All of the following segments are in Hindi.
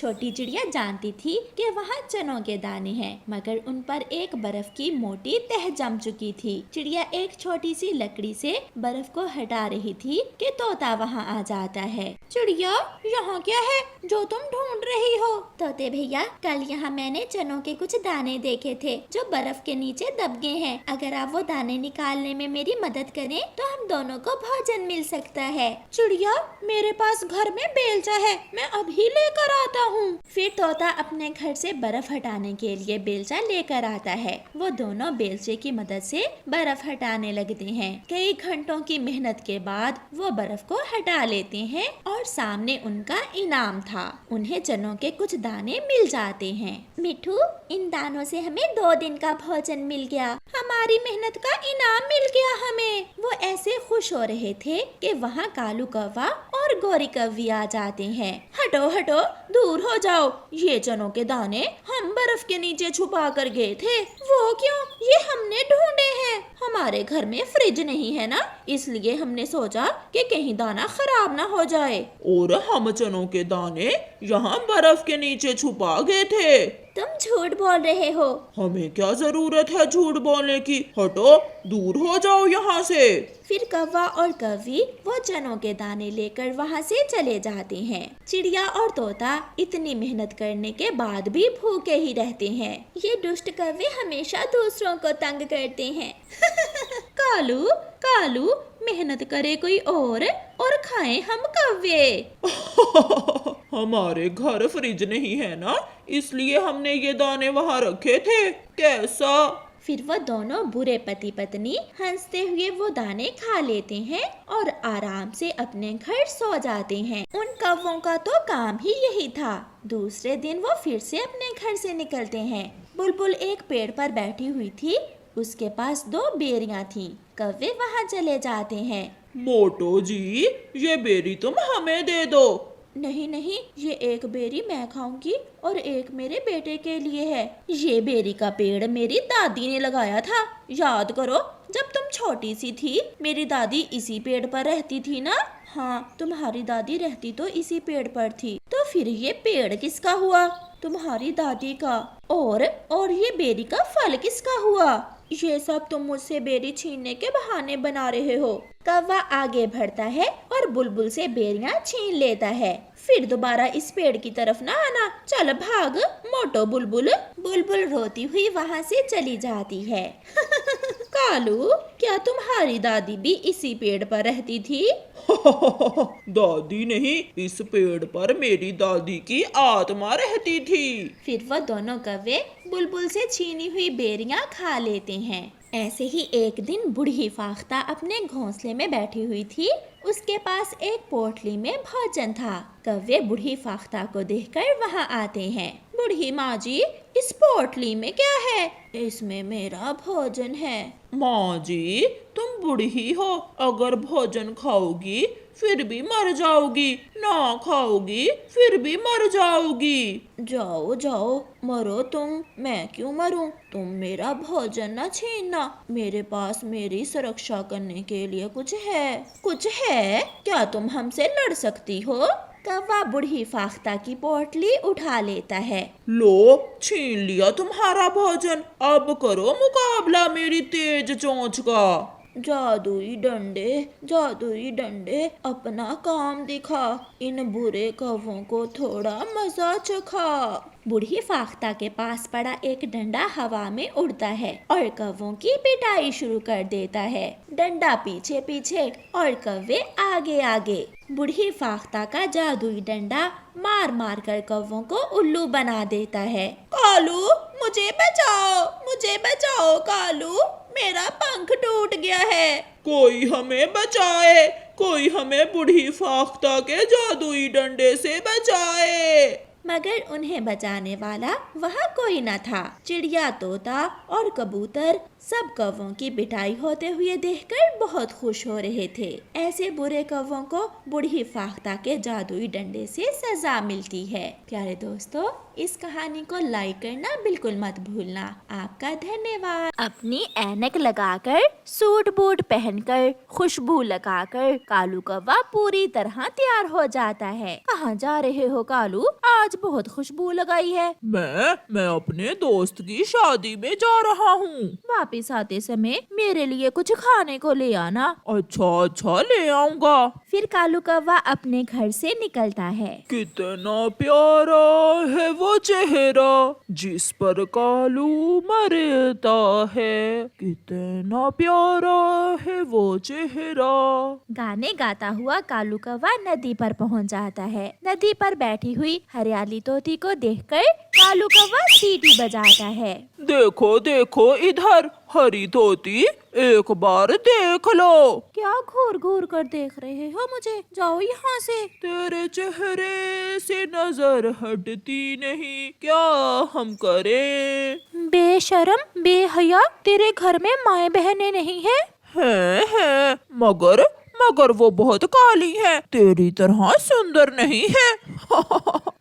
छोटी चिड़िया जानती थी कि वहाँ चनों के दाने हैं, मगर उन पर एक बर्फ की मोटी तह जम चुकी थी। चिड़िया एक छोटी सी लकड़ी से बर्फ को हटा रही थी कि तोता वहाँ आ जाता है। चिड़िया, यहाँ क्या है जो तुम ढूंढ रही हो? तोते भैया, कल यहाँ मैंने चनों के कुछ दाने देखे थे जो बर्फ के नीचे दब गए हैं। अगर आप वो दाने निकालने में मेरी मदद करें तो हम दोनों को भोजन मिल सकता है। चिड़िया, मेरे पास घर में बेलचा है, मैं अभी लेकर आता हूँ। फिर तोता अपने घर से बर्फ हटाने के लिए बेलचा लेकर आता है। वो दोनों बेलचे की मदद से बर्फ हटाने लगते हैं। कई घंटों की मेहनत के बाद वो बर्फ को हटा लेते हैं और सामने उनका इनाम था। उन्हें चनों के कुछ दाने मिल जाते हैं। मिठू, इन दानों से हमें 2 दिन का भोजन मिल गया। हमारी मेहनत का इनाम मिल गया हमें। वो ऐसे खुश हो रहे थे कि वहाँ कालू कौवा और गोरी कौवी आ जाते हैं। हटो हटो, दूर हो जाओ। ये चनों के दाने हम बर्फ के नीचे छुपा कर गए थे। वो क्यों? ये हमने ढूंढे हैं। हमारे घर में फ्रिज नहीं है ना, इसलिए हमने सोचा कि कहीं दाना खराब ना हो जाए। और हम चनों के दाने यहाँ बर्फ के नीचे छुपा गए थे। तुम झूठ बोल रहे हो। हमें क्या जरूरत है झूठ बोलने की? हटो, दूर हो जाओ यहाँ से। फिर कौवा और कौवी वो चनों के दाने लेकर वहाँ से चले जाते हैं। चिड़िया और तोता इतनी मेहनत करने के बाद भी भूखे ही रहते हैं। ये दुष्ट कौवे हमेशा दूसरों को तंग करते हैं। कालू कालू, मेहनत करे कोई और खाएं हम कौवे। हमारे घर फ्रिज नहीं है ना, इसलिए हमने ये दाने वहाँ रखे थे। कैसा? फिर वो दोनों बुरे पति पत्नी हंसते हुए वो दाने खा लेते हैं और आराम से अपने घर सो जाते हैं। उन कौवों का तो काम ही यही था। दूसरे दिन वो फिर से अपने घर से निकलते हैं। बुलबुल एक पेड़ पर बैठी हुई थी। उसके पास 2 बेरियां थीं। कौवे वहाँ चले जाते हैं। मोटो जी, ये बेरी तुम हमें दे दो। नहीं नहीं, ये एक बेरी मैं खाऊंगी और एक मेरे बेटे के लिए है। ये बेरी का पेड़ मेरी दादी ने लगाया था। याद करो, जब तुम छोटी सी थी मेरी दादी इसी पेड़ पर रहती थी ना? हाँ, तुम्हारी दादी रहती तो इसी पेड़ पर थी। तो फिर ये पेड़ किसका हुआ? तुम्हारी दादी का। और ये बेरी का फल किसका हुआ? ये सब तुम मुझसे बेरी छीनने के बहाने बना रहे हो। कौवा आगे बढ़ता है और बुलबुल से बेरियां छीन लेता है। फिर दोबारा इस पेड़ की तरफ ना आना, चल भाग मोटो बुलबुल। बुलबुल रोती हुई वहाँ से चली जाती है। कालू, क्या तुम्हारी दादी भी इसी पेड़ पर रहती थी? दादी नहीं, इस पेड़ पर मेरी दादी की आत्मा रहती थी। फिर वो दोनों कौवे बुलबुल से छीनी हुई बेरियां खा लेते हैं। ऐसे ही एक दिन बूढ़ी फाख्ता अपने घोंसले में बैठी हुई थी। उसके पास एक पोटली में भोजन था। कौवे बूढ़ी फाख्ता को देखकर वहाँ आते हैं। बूढ़ी माँ जी, इस पोटली में क्या है? इसमें मेरा भोजन है। माँ जी, तुम बूढ़ी हो, अगर भोजन खाओगी फिर भी मर जाओगी, ना खाओगी फिर भी मर जाओगी। जाओ जाओ, मरो तुम, मैं क्यों मरूं? तुम मेरा भोजन न छीनना। मेरे पास मेरी सुरक्षा करने के लिए कुछ है। कुछ है? क्या तुम हमसे लड़ सकती हो? कौवा बूढ़ी फाख्ता की पोटली उठा लेता है। लो, छीन लिया तुम्हारा भोजन। अब करो मुकाबला मेरी तेज चोंच का। जादुई डंडे, अपना काम दिखा। इन बुरे कौवों को थोड़ा मजा चखा। बूढ़ी फाख्ता के पास पड़ा एक डंडा हवा में उड़ता है और कौवों की पिटाई शुरू कर देता है। डंडा पीछे पीछे और कौवे आगे आगे। बूढ़ी फाख्ता का जादुई डंडा मार मार कर कौवों को उल्लू बना देता है। कालू, मुझे बचाओ कालू, मेरा पंख टूट गया है। कोई हमें बचाए, कोई हमें बूढ़ी फाख्ता के जादुई डंडे से बचाए। मगर उन्हें बचाने वाला वहाँ कोई न था। चिड़िया, तोता और कबूतर सब कौवों की पिटाई होते हुए देखकर बहुत खुश हो रहे थे। ऐसे बुरे कौवों को बूढ़ी फाख्ता के जादुई डंडे से सजा मिलती है। प्यारे दोस्तों, इस कहानी को लाइक करना बिल्कुल मत भूलना। आपका धन्यवाद। अपनी ऐनक लगाकर, सूट बूट पहनकर, खुशबू लगाकर कालू कौवा पूरी तरह तैयार हो जाता है। कहाँ जा रहे हो कालू? आज आज बहुत खुशबू लगाई है। मैं अपने दोस्त की शादी में जा रहा हूँ। वापिस आते समय मेरे लिए कुछ खाने को ले आना। अच्छा ले आऊंगा। फिर कालू कौवा अपने घर से निकलता है। कितना प्यारा है वो चेहरा जिस पर कालू मरता है, कितना प्यारा है वो चेहरा। गाने गाता हुआ कालू कौवा नदी पर पहुंच जाता है। नदी पर बैठी हुई हरियाली तोती को देखकर कालू कौवा सीटी बजाता है। देखो देखो इधर, हरी तोती एक बार देख लो। क्या घूर घूर कर देख रहे हो मुझे, जाओ यहाँ से। तेरे चेहरे से नजर हटती नहीं, क्या हम करें? बेशरम बेहया, तेरे घर में माए बहनें नहीं है? है मगर वो बहुत काली है, तेरी तरह सुंदर नहीं है।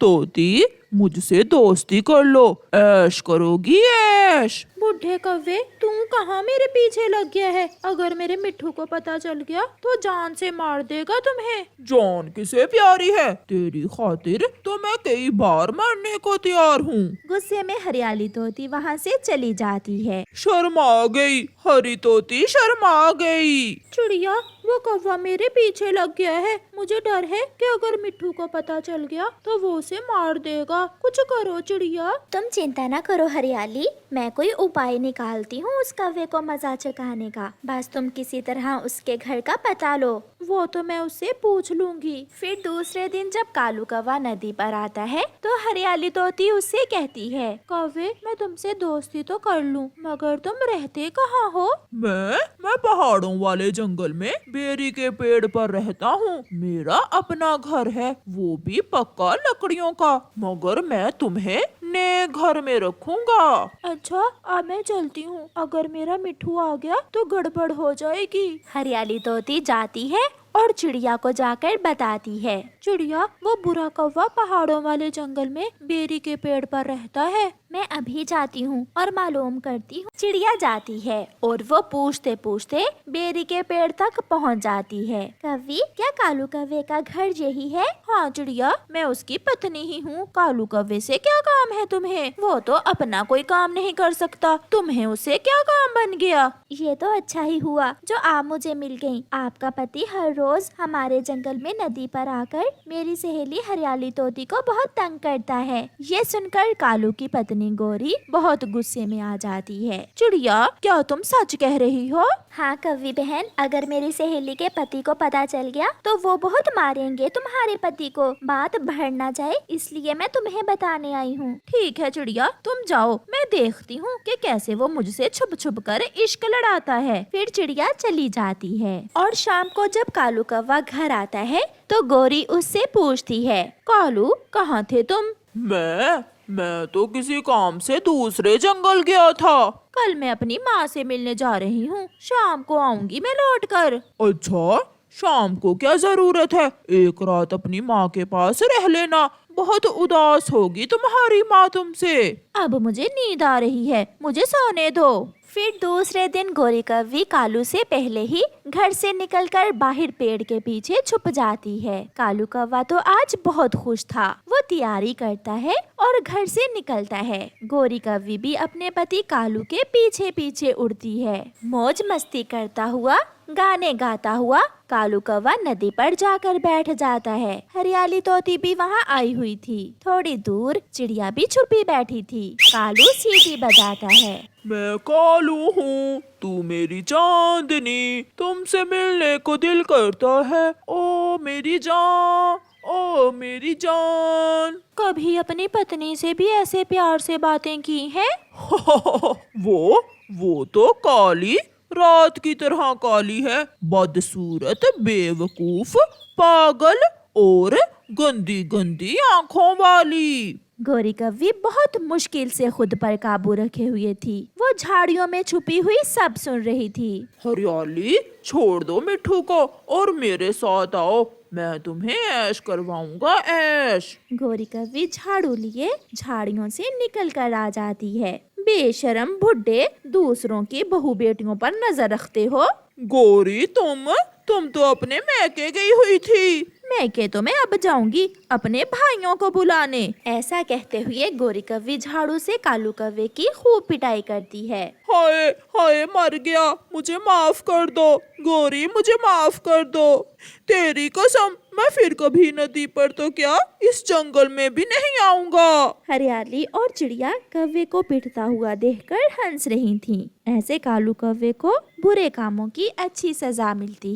तोती मुझसे दोस्ती कर लो, ऐश करोगी ऐश। बुढ़े कौवे, तू कहाँ मेरे पीछे लग गया है? अगर मेरे मिट्ठू को पता चल गया तो जान से मार देगा तुम्हें। जान किसे प्यारी है, तेरी खातिर तो मैं कई बार मरने को तैयार हूँ। गुस्से में हरियाली तोती वहाँ से चली जाती है। शर्मा गई हरी तोती, शर्मा गई। चिड़िया, वो कौवा मेरे पीछे लग गया है। मुझे डर है कि अगर मिट्ठू को पता चल गया तो वो उसे मार देगा। कुछ करो चिड़िया। तुम चिंता न करो हरियाली, मैं कोई उपाय निकालती हूँ उस कौवे को मजा चखाने का। बस तुम किसी तरह उसके घर का पता लो। वो तो मैं उससे पूछ लूंगी। फिर दूसरे दिन जब कालू कौवा नदी पर आता है तो हरियाली तोती उससे कहती है, कौवे, मैं तुमसे दोस्ती तो कर लूं, मगर तुम रहते कहाँ हो? मैं पहाड़ों वाले जंगल में बेरी के पेड़ पर रहता हूँ। मेरा अपना घर है, वो भी पक्का लकड़ियों का, मगर मैं तुम्हें नए घर में रखूंगा। अच्छा, अब मैं चलती हूँ। अगर मेरा मिट्ठू आ गया तो गड़बड़ हो जाएगी। हरियाली तोती जाती है और चिड़िया को जाकर बताती है। चिड़िया, वो बुरा कौवा पहाड़ों वाले जंगल में बेरी के पेड़ पर रहता है। मैं अभी जाती हूँ और मालूम करती हूँ। चिड़िया जाती है और वो पूछते पूछते बेरी के पेड़ तक पहुँच जाती है। कौवी, क्या कालू कौवे का घर यही है? हाँ चिड़िया, मैं उसकी पत्नी ही हूँ। कालू कौवे से क्या काम है तुम्हें? वो तो अपना कोई काम नहीं कर सकता, तुम्हें उससे क्या काम बन गया? ये तो अच्छा ही हुआ जो आप मुझे मिल गयी। आपका पति हर रोज हमारे जंगल में नदी पर आकर मेरी सहेली हरियाली तोती को बहुत तंग करता है। ये सुनकर कालू की पत्नी गोरी बहुत गुस्से में आ जाती है। चिड़िया, क्या तुम सच कह रही हो? हाँ कौवी बहन, अगर मेरी सहेली के पति को पता चल गया तो वो बहुत मारेंगे तुम्हारे पति को। बात बढ़ ना जाए इसलिए मैं तुम्हें बताने आई हूँ। ठीक है चिड़िया, तुम जाओ, मैं देखती हूँ कि कैसे वो मुझसे छुप छुप कर इश्क लड़ाता है। फिर चिड़िया चली जाती है और शाम को जब कालू कौवा घर आता है तो गोरी उससे पूछती है, कालू, कहाँ थे तुम? मैं तो किसी काम से दूसरे जंगल गया था। कल मैं अपनी माँ से मिलने जा रही हूँ, शाम को आऊंगी मैं लौट कर। अच्छा, शाम को क्या जरूरत है, एक रात अपनी माँ के पास रह लेना, बहुत उदास होगी तुम्हारी माँ तुमसे। अब मुझे नींद आ रही है, मुझे सोने दो। फिर दूसरे दिन गोरी कौवी कालू से पहले ही घर से निकलकर बाहर पेड़ के पीछे छुप जाती है। कालू कौवा तो आज बहुत खुश था। वो तैयारी करता है और घर से निकलता है। गोरी कौवी भी अपने पति कालू के पीछे पीछे उड़ती है। मौज मस्ती करता हुआ, गाने गाता हुआ कालू कौवा नदी पर जाकर बैठ जाता है। हरियाली तोती भी वहाँ आई हुई थी। थोड़ी दूर चिड़िया भी छुपी बैठी थी। कालू सीटी बजाता है। मैं कालू हूँ, तू मेरी चांदनी, तुमसे मिलने को दिल करता है, ओ मेरी जान, ओ मेरी जान। कभी अपनी पत्नी से भी ऐसे प्यार से बातें की हैं? वो तो काली, रात की तरह काली है, बदसूरत, बेवकूफ, पागल और गंदी गंदी आँखों वाली। गोरी कौवी बहुत मुश्किल से खुद पर काबू रखे हुए थी। वो झाड़ियों में छुपी हुई सब सुन रही थी। हरियाली, छोड़ दो मिट्ठू को और मेरे साथ आओ, मैं तुम्हें ऐश करवाऊंगा, ऐश। गोरी कौवी झाड़ू लिए झाड़ियों से निकल कर आ जाती है। बेशरम बुड्ढे, दूसरों की बहू बेटियों पर नजर रखते हो। गोरी, तुम तो अपने मैके गई हुई थी, मैं तो मैं अब जाऊंगी अपने भाइयों को बुलाने। ऐसा कहते हुए गोरी कौवे झाड़ू से कालू कौवे की खूब पिटाई करती है। हाय हाय, मर गया, मुझे माफ कर दो गोरी, मुझे माफ कर दो। तेरी कसम, मैं फिर कभी नदी पर तो क्या इस जंगल में भी नहीं आऊंगा। हरियाली और चिड़िया कौवे को पिटता हुआ देखकर हंस रही थीं। ऐसे कालू कौवे को बुरे कामों की अच्छी सजा मिलती